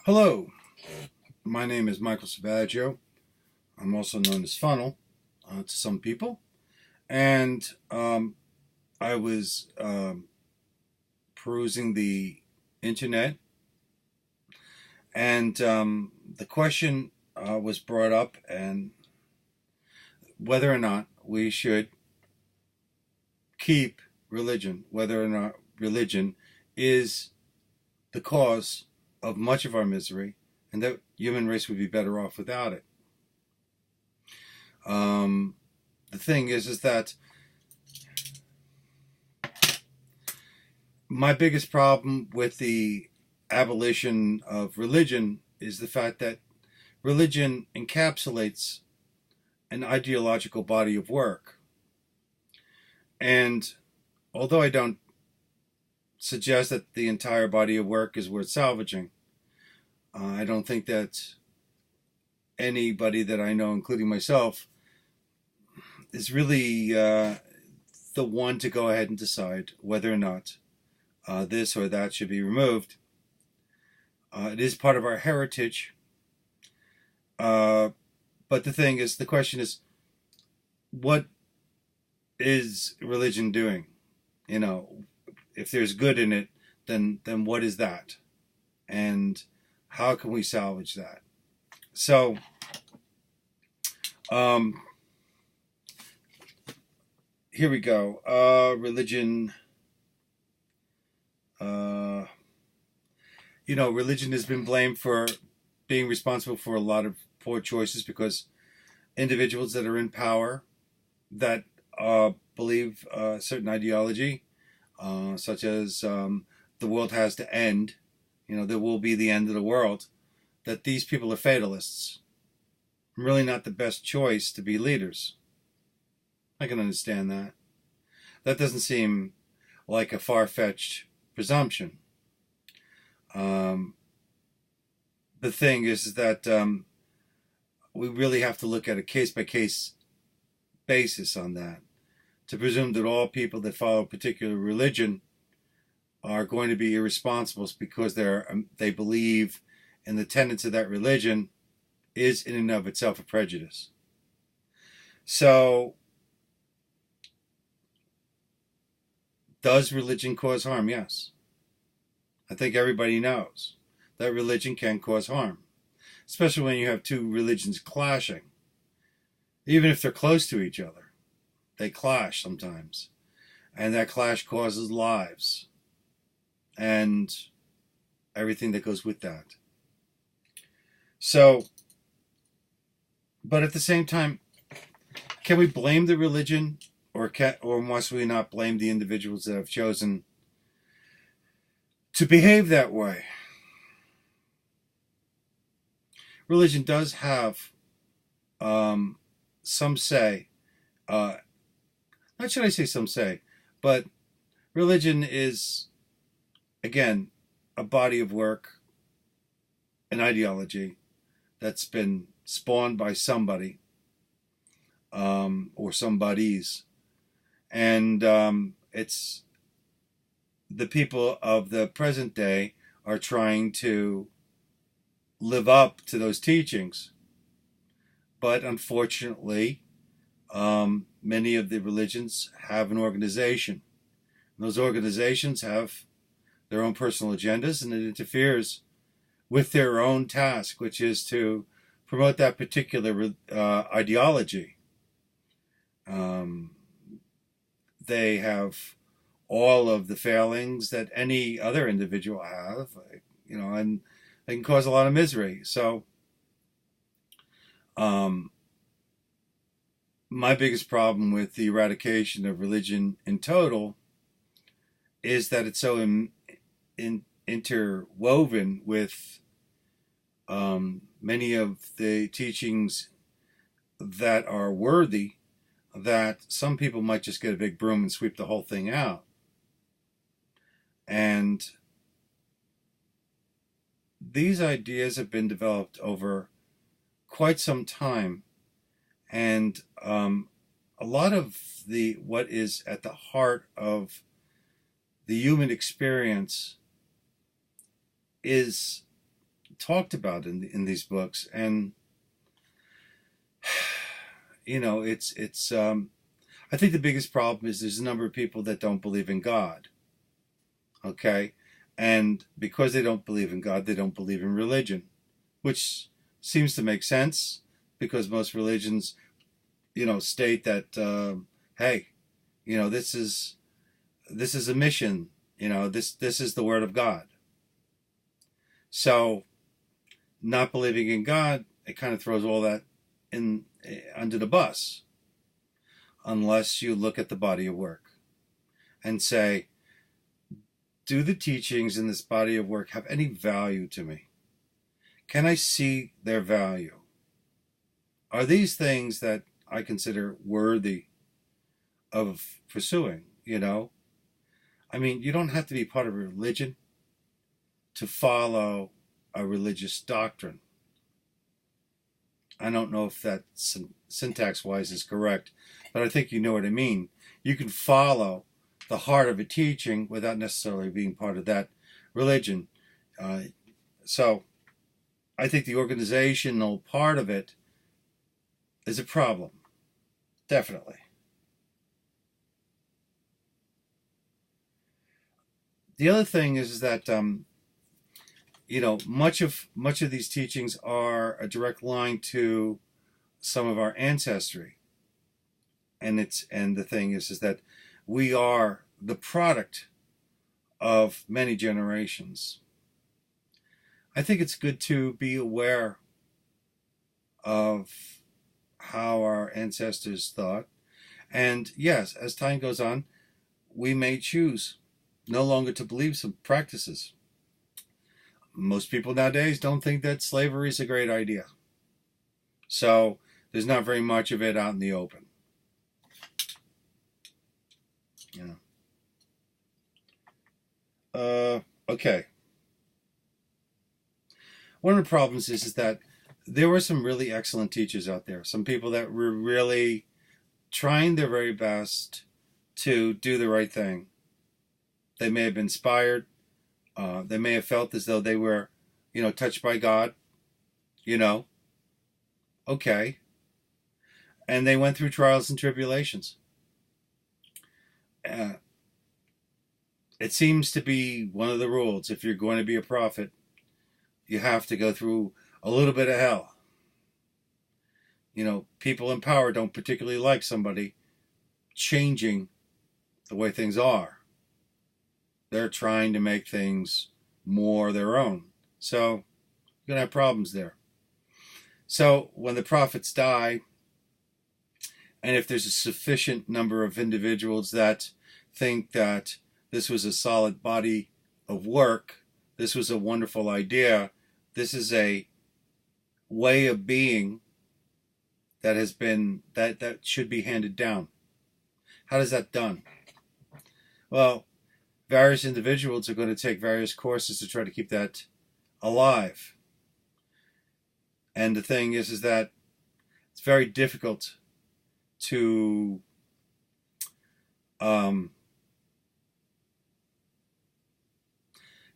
Hello, my name is Michael Savaggio. I'm also known as Funnel to some people. And I was perusing the internet, and the question was brought up, and whether or not we should keep religion, whether or not religion is the cause of much of our misery, and that human race would be better off without it. Um, the thing is that my biggest problem with the abolition of religion is the fact that religion encapsulates an ideological body of work. And although I don't suggest that the entire body of work is worth salvaging, I don't think that anybody that I know, including myself, is really the one to go ahead and decide whether or not this or that should be removed. It is part of our heritage. But the question is, what is religion doing? You know, if there's good in it, then what is that? And how can we salvage that? So, um, here we go. Religion. Uh, Religion has been blamed for being responsible for a lot of poor choices because individuals that are in power that believe a certain ideology, such as the world has to end, there will be the end of the world, that these people are fatalists. Really not the best choice to be leaders. I can understand that. That doesn't seem like a far-fetched presumption. Um, the thing is that we really have to look at a case-by-case basis on that. To presume that all people that follow a particular religion are going to be irresponsible because they believe in the tenets of that religion is in and of itself a prejudice. So, does religion cause harm? Yes. I think everybody knows that religion can cause harm, especially when you have two religions clashing. Even if they're close to each other, they clash sometimes. And that clash causes lives and everything that goes with that. So, but at the same time, can we blame the religion, or must we not blame the individuals that have chosen to behave that way? Religion does have some say. Not should I say some say, but religion is, again, a body of work, an ideology that's been spawned by somebody or somebodies. And it's the people of the present day are trying to live up to those teachings. But unfortunately, many of the religions have an organization. And those organizations have their own personal agendas, and it interferes with their own task, which is to promote that particular ideology. Um, they have all of the failings that any other individual have, and they can cause a lot of misery. So, um, my biggest problem with the eradication of religion in total is that it's so interwoven with many of the teachings that are worthy, that some people might just get a big broom and sweep the whole thing out. And these ideas have been developed over quite some time, and a lot of what is at the heart of the human experience is talked about in these books. And it's I think the biggest problem is there's a number of people that don't believe in God. Okay, and because they don't believe in God, they don't believe in religion, which seems to make sense because most religions, state that hey, this is a mission. This is the word of God. So, not believing in God, it kind of throws all that in under the bus, unless you look at the body of work and say, do the teachings in this body of work have any value to me? Can I see their value? Are these things that I consider worthy of pursuing? I mean, you don't have to be part of a religion to follow a religious doctrine. I don't know if that syntax-wise is correct, but I think you know what I mean. You can follow the heart of a teaching without necessarily being part of that religion. So I think the organizational part of it is a problem, definitely. The other thing is that much of these teachings are a direct line to some of our ancestry, and the thing is that we are the product of many generations. I think it's good to be aware of how our ancestors thought, and yes, as time goes on, we may choose no longer to believe some practices. Most people nowadays don't think that slavery is a great idea. So there's not very much of it out in the open. Okay. One of the problems is that there were some really excellent teachers out there. Some people that were really trying their very best to do the right thing. They may have been inspired. They may have felt as though they were, touched by God. Okay. And they went through trials and tribulations. It seems to be one of the rules. If you're going to be a prophet, you have to go through a little bit of hell. People in power don't particularly like somebody changing the way things are. They're trying to make things more their own. So you're going to have problems there. So when the prophets die, and if there's a sufficient number of individuals that think that this was a solid body of work, this was a wonderful idea, this is a way of being that has been, that should be handed down. How is that done? Well, various individuals are going to take various courses to try to keep that alive. And the thing is that it's very difficult to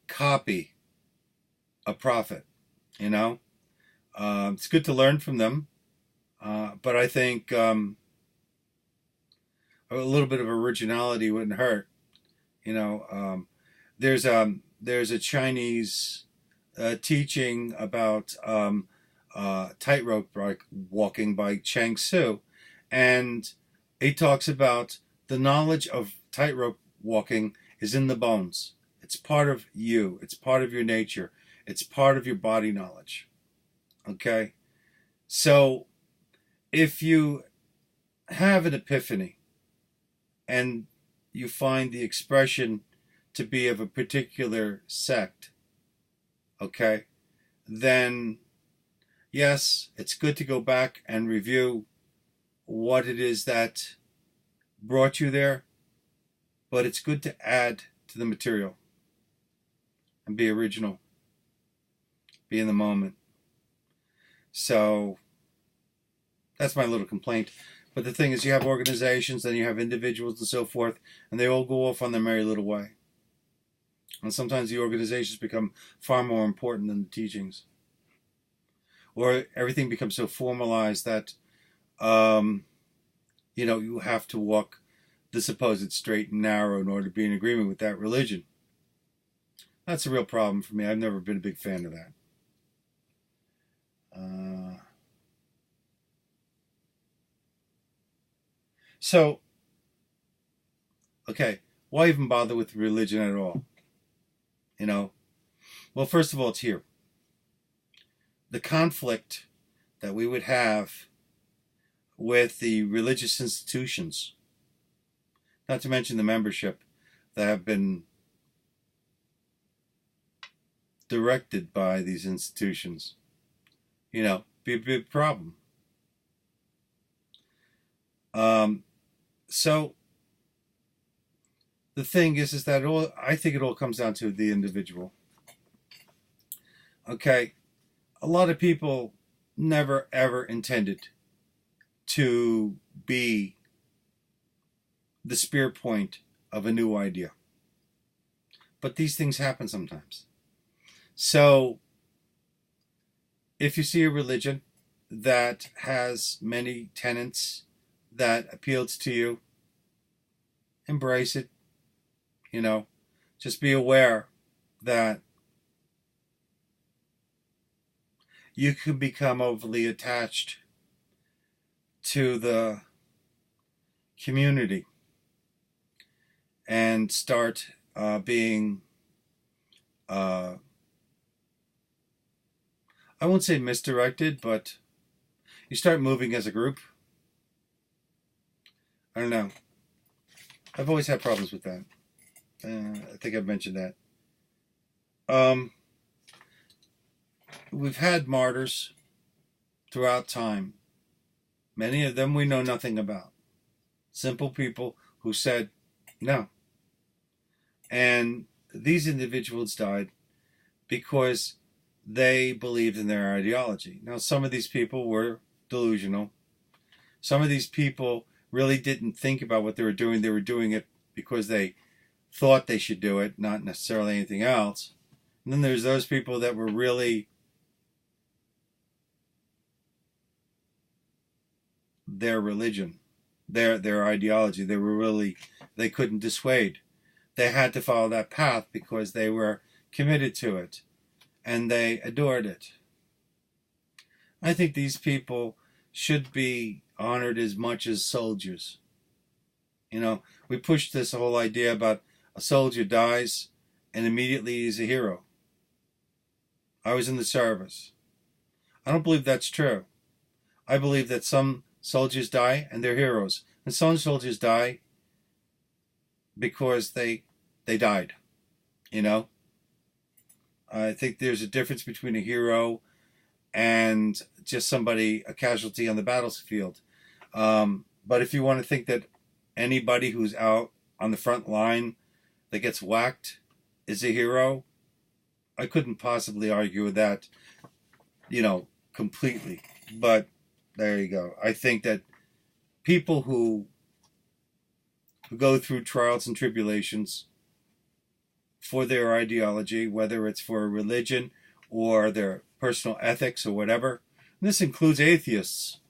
copy a prophet. It's good to learn from them, but I think a little bit of originality wouldn't hurt. There's a Chinese teaching about tightrope walking by Chang Tzu, and he talks about the knowledge of tightrope walking is in the bones. It's part of you. It's part of your nature. It's part of your body knowledge. Okay? So if you have an epiphany and you find the expression to be of a particular sect, okay, then yes, it's good to go back and review what it is that brought you there, but it's good to add to the material and be original, be in the moment. So that's my little complaint. But the thing is, you have organizations, then you have individuals and so forth, and they all go off on their merry little way. And sometimes the organizations become far more important than the teachings. or everything becomes so formalized that um, you have to walk the supposed straight and narrow in order to be in agreement with that religion. That's a real problem for me. I've never been a big fan of that. Uh, so, okay, why even bother with religion at all? You know, well, first of all, it's here. The conflict that we would have with the religious institutions, not to mention the membership that have been directed by these institutions, be a big problem. So the thing is that I think it all comes down to the individual. Okay, a lot of people never ever intended to be the spear point of a new idea, but these things happen sometimes. So if you see a religion that has many tenets that appeals to you, embrace it. Just be aware that you can become overly attached to the community and start being, I won't say misdirected, but you start moving as a group. I don't know. I've always had problems with that. I think I've mentioned that. We've had martyrs throughout time. Many of them we know nothing about. Simple people who said no. And these individuals died because they believed in their ideology. Now, some of these people were delusional. Some of these people really didn't think about what they were doing. They were doing it because they thought they should do it, not necessarily anything else. And then there's those people that were really their religion, their ideology. They couldn't dissuade. They had to follow that path because they were committed to it and they adored it. I think these people should be honored as much as soldiers. We pushed this whole idea about a soldier dies and immediately he's a hero. I was in the service. I don't believe that's true. I believe that some soldiers die and they're heroes. And some soldiers die because they died. I think there's a difference between a hero and just somebody, a casualty on the battlefield. But if you want to think that anybody who's out on the front line that gets whacked is a hero, I couldn't possibly argue with that, completely. But there you go. I think that people who go through trials and tribulations for their ideology, whether it's for a religion or their personal ethics or whatever, and this includes atheists.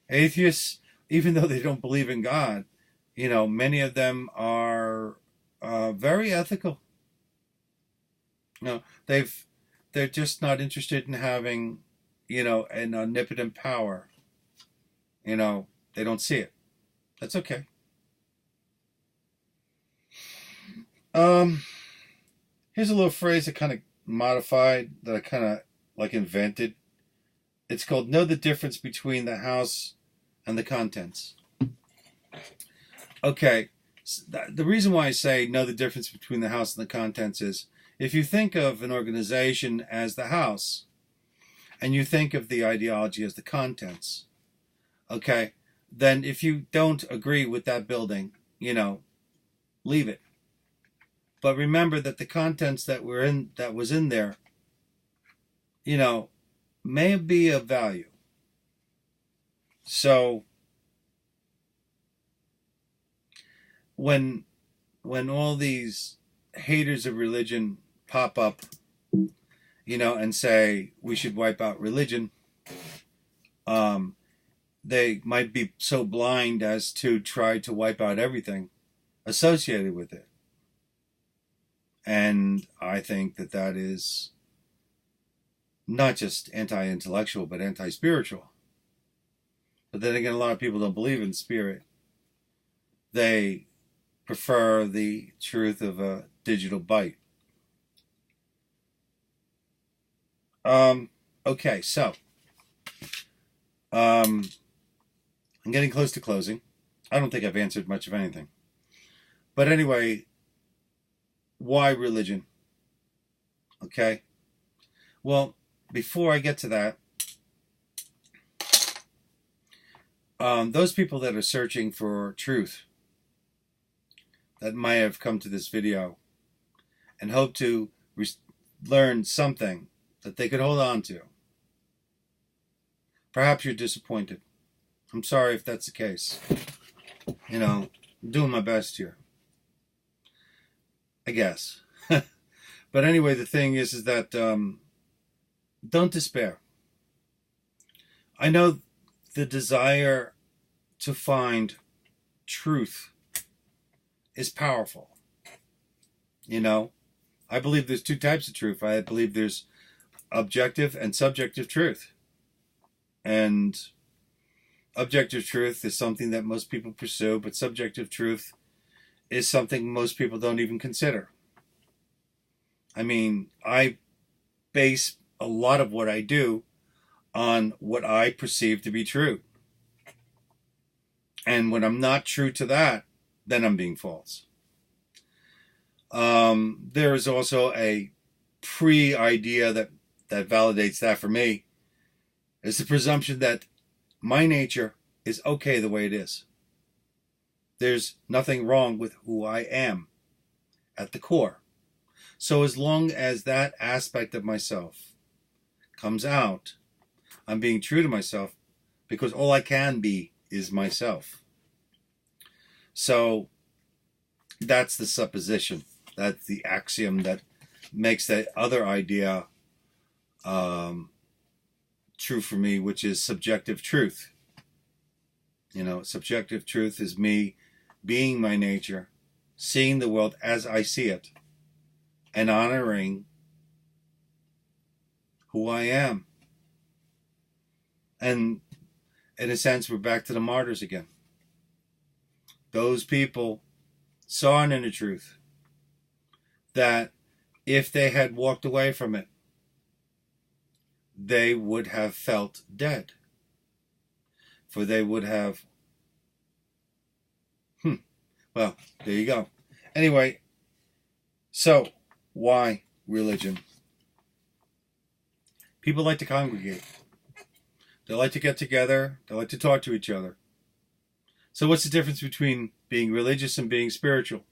Atheists, even though they don't believe in God, many of them are very ethical. They're just not interested in having, an omnipotent power. They don't see it. That's okay. Here's a little phrase I kind of modified, that I kind of like invented. It's called "Know the difference between the house and the contents." Okay, the reason why I say know the difference between the house and the contents is if you think of an organization as the house and you think of the ideology as the contents, okay, then if you don't agree with that building, leave it. But remember that the contents that was in there, may be of value. So when all these haters of religion pop up, and say we should wipe out religion, they might be so blind as to try to wipe out everything associated with it. And I think that that is not just anti-intellectual, but anti-spiritual. But then again, a lot of people don't believe in spirit. They prefer the truth of a digital byte. Okay, so I'm getting close to closing. I don't think I've answered much of anything. But anyway, why religion? Okay. Well, before I get to that, those people that are searching for truth that might have come to this video and hope to learn something that they could hold on to, perhaps you're disappointed. I'm sorry if that's the case. I'm doing my best here, I guess. But anyway, the thing is that don't despair. I know the desire to find truth is powerful. I believe there's two types of truth. I believe there's objective and subjective truth. And objective truth is something that most people pursue, but subjective truth is something most people don't even consider. I mean, I base a lot of what I do on what I perceive to be true. And when I'm not true to that, then I'm being false. There is also a pre-idea that validates that for me. It's the presumption that my nature is okay the way it is. There's nothing wrong with who I am at the core. So as long as that aspect of myself comes out, I'm being true to myself, because all I can be is myself. So that's the supposition. That's the axiom that makes that other idea true for me, which is subjective truth. Subjective truth is me being my nature, seeing the world as I see it, and honoring who I am. And in a sense, we're back to the martyrs again. Those people saw an inner truth that if they had walked away from it, they would have felt dead. For they would have... Well, there you go. Anyway, so why religion? People like to congregate. They like to get together. They like to talk to each other. So what's the difference between being religious and being spiritual?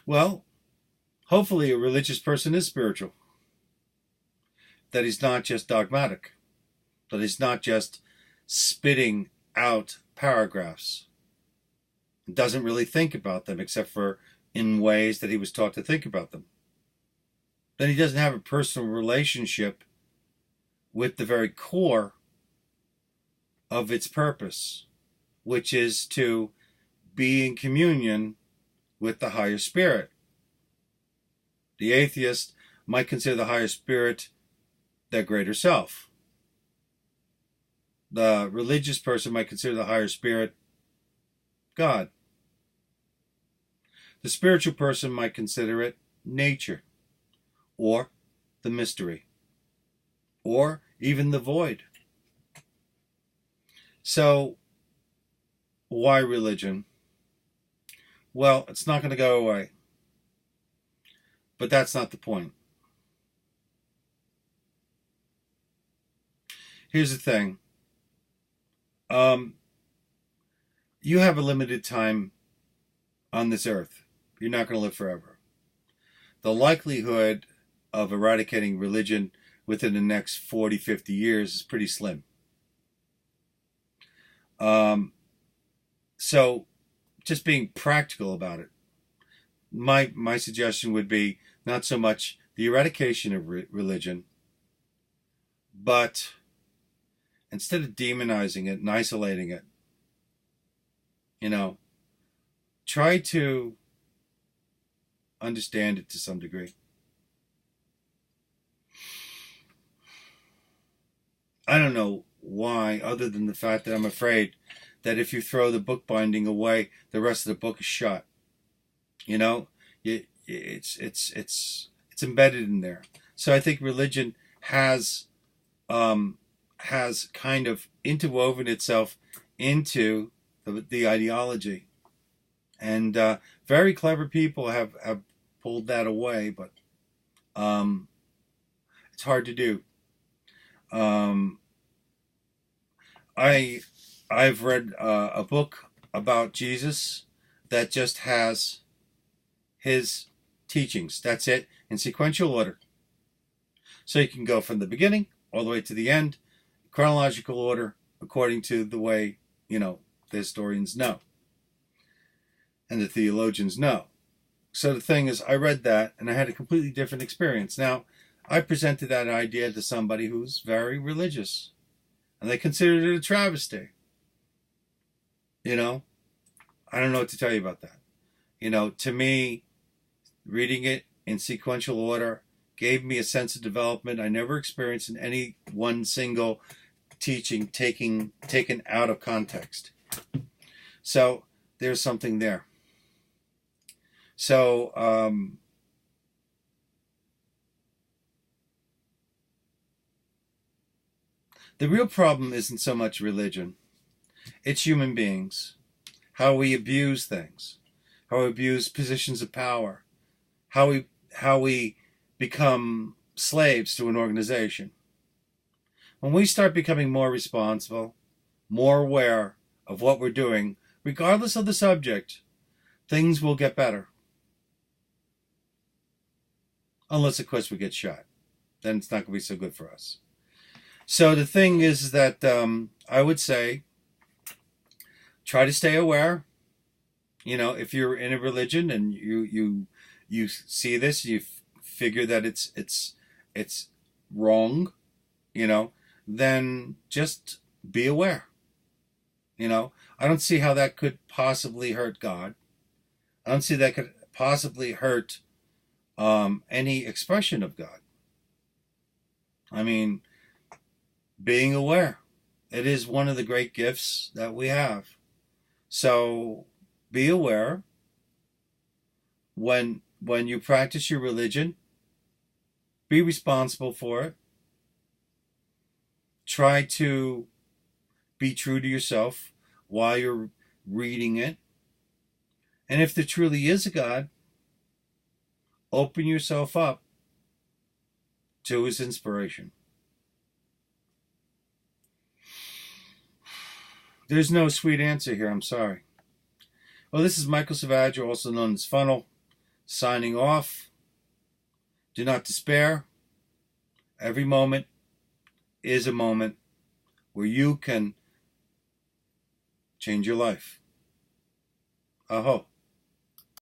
Well, hopefully a religious person is spiritual. That he's not just dogmatic. That he's not just spitting out paragraphs. Doesn't really think about them except for in ways that he was taught to think about them. Then he doesn't have a personal relationship with the very core of its purpose, which is to be in communion with the higher spirit. The atheist might consider the higher spirit their greater self. The religious person might consider the higher spirit God. The spiritual person might consider it nature, or the mystery, or even the void. So, why religion? Well, it's not going to go away. But that's not the point. Here's the thing. You have a limited time on this earth. You're not going to live forever. The likelihood of eradicating religion within the next 40, 50 years is pretty slim. So, just being practical about it, my suggestion would be not so much the eradication of religion, but instead of demonizing it and isolating it, try to understand it to some degree. I don't know why, other than the fact that I'm afraid that if you throw the book binding away, the rest of the book is shut. It's embedded in there. So I think religion has kind of interwoven itself into the ideology, and very clever people have pulled that away, but it's hard to do. I've read a book about Jesus that just has his teachings. That's it, in sequential order. So you can go from the beginning all the way to the end, chronological order, according to the way, the historians know and the theologians know. So the thing is, I read that and I had a completely different experience. Now, I presented that idea to somebody who's very religious, and they considered it a travesty. I don't know what to tell you about that. To me, reading it in sequential order gave me a sense of development I never experienced in any one single teaching taken out of context. So there's something there. So the real problem isn't so much religion. It's human beings. How we abuse things. How we abuse positions of power. How we become slaves to an organization. When we start becoming more responsible, more aware of what we're doing, regardless of the subject, things will get better. Unless, of course, we get shot. Then it's not going to be so good for us. So the thing is that I would say, try to stay aware. If you're in a religion and you see this, you figure that it's wrong, then just be aware. I don't see how that could possibly hurt God. I don't see that could possibly hurt any expression of God. I mean, being aware. It is one of the great gifts that we have. So be aware when you practice your religion. Be responsible for it. Try to be true to yourself while you're reading it. And if there truly is a God, open yourself up to his inspiration. There's no sweet answer here, I'm sorry. Well, this is Michael Savaggio, also known as Funnel, signing off. Do not despair. Every moment is a moment where you can change your life. Aho.